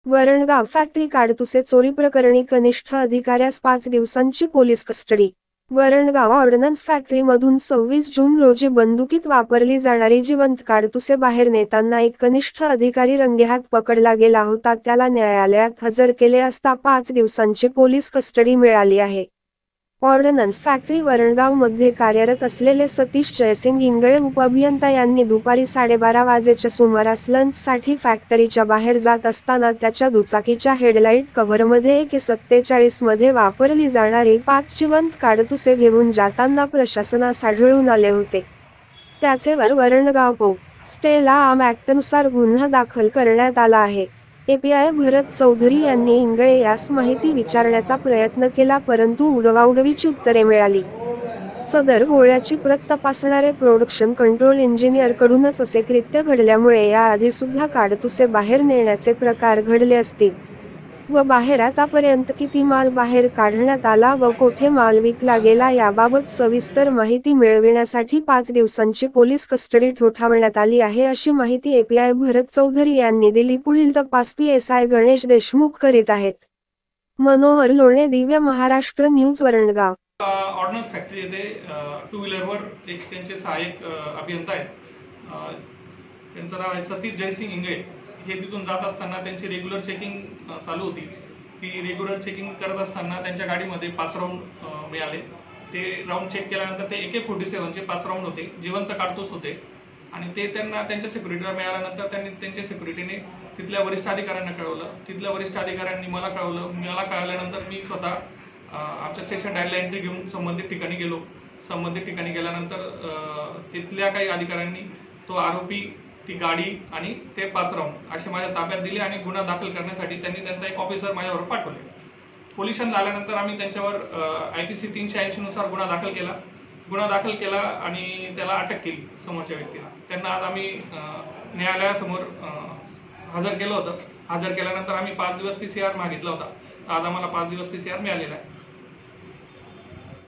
Varangaon factory काडतुसे चोरी प्रकरणी कनिष्ठ अधिकाऱ्यास 5 दिवसांची पोलीस कस्टडी। वरणगाव ऑर्डनन्स फॅक्टरीमधून 26 जून रोजी बंदुकीत वापरली जाणारी जिवंत काडतुसे बाहेर नेताना एक कनिष्ठ अधिकारी रंगेहात पकडला गेला होता। त्याला न्यायालयात हजर केले असता 5 दिवसांची पोलीस कस्टडी मिळाली आहे। ऑर्डनन्स फॅक्टरी वरणगावमध्ये कार्यरत असलेले सतीश जयसिंग इंगळे उपअभियंता यांनी दुपारी 12:30 वाजेच्या सुमारास लंचसाठी फॅक्टरीच्या बाहेर जात असताना त्याच्या दुचाकीच्या हेडलाईट कव्हरमध्ये AK-47 मध्ये वापरली जाणारी 5 जिवंत काडतुसे घेऊन जाताना प्रशासनास आढळून आले होते। त्याचेवर वरणगाव स्टेला आर्म ॲक्टनुसार गुन्हा दाखल करण्यात आला आहे। API भरत चौधरी यांनी इंगळे यास माहिती विचारण्याचा प्रयत्न केला, परंतु उडवाउडवीची उत्तरे मिळाली। सदर गोळ्याची प्रत तपासणारे प्रोडक्शन कंट्रोल इंजिनियरकडूनच असे कृत्य घडल्यामुळे याआधी सुद्धा काडतुसे बाहेर नेण्याचे प्रकार घडले असतील व बाहेर आतापर्यंत किती माल बाहेर काढण्यात आला व कोठे माल विकला गेला याबाबत सविस्तर माहिती मिळविण्यासाठी 5 दिवसांची पोलीस कस्टडी ठोठावण्यात आली आहे, अशी माहिती API भरत चौधरी यांनी दिली। पुढील तपास PSI गणेश देशमुख करीत आहेत। मनोहर लोणे, Divya Maharashtra news, Varangaon. Ordnance factory येथे 2 व्हीलरवर एक त्यांचे सहाय्यक अभियंता आहेत, त्यांचं नाव आहे सतीश जयसिंग इंगळे। हे तिथून जात असताना त्यांची रेग्युलर चेकिंग चालू होती। ती रेग्युलर चेकिंग करत असताना त्यांच्या गाडीमध्ये 5 राऊंड मिळाले। ते राऊंड चेक केल्यानंतर ते AK-47 चे 5 राऊंड होते, जिवंत काडतूस होते आणि ते त्यांना त्यांच्या सिक्युरिटीला मिळाल्यानंतर त्यांनी त्यांच्या सिक्युरिटीने तिथल्या वरिष्ठ अधिकाऱ्यांना कळवलं। तिथल्या वरिष्ठ अधिकाऱ्यांनी मला कळवलं। मला कळल्यानंतर मी स्वतः आमच्या स्टेशन डायरीला एंट्री घेऊन संबंधित ठिकाणी गेलो। संबंधित ठिकाणी गेल्यानंतर तिथल्या काही अधिकाऱ्यांनी तो आरोपी, ती गाडी आणि ते 5 राऊंड असे माझ्या ताब्यात दिले आणि गुन्हा दाखल करण्यासाठी त्यांनी त्यांचा एक ऑफिसर माझ्यावर पाठवले। पोलिसांना आल्यानंतर आम्ही त्यांच्यावर IPC 380 नुसार गुन्हा दाखल केला आणि त्याला अटक केली समोरच्या व्यक्तीला। त्यांना आज आम्ही न्यायालयासमोर हजर केलं होतं। हजर केल्यानंतर आम्ही 5 दिवस PCR मागितला होता। आज आम्हाला 5 दिवस PCR मिळालेला आहे।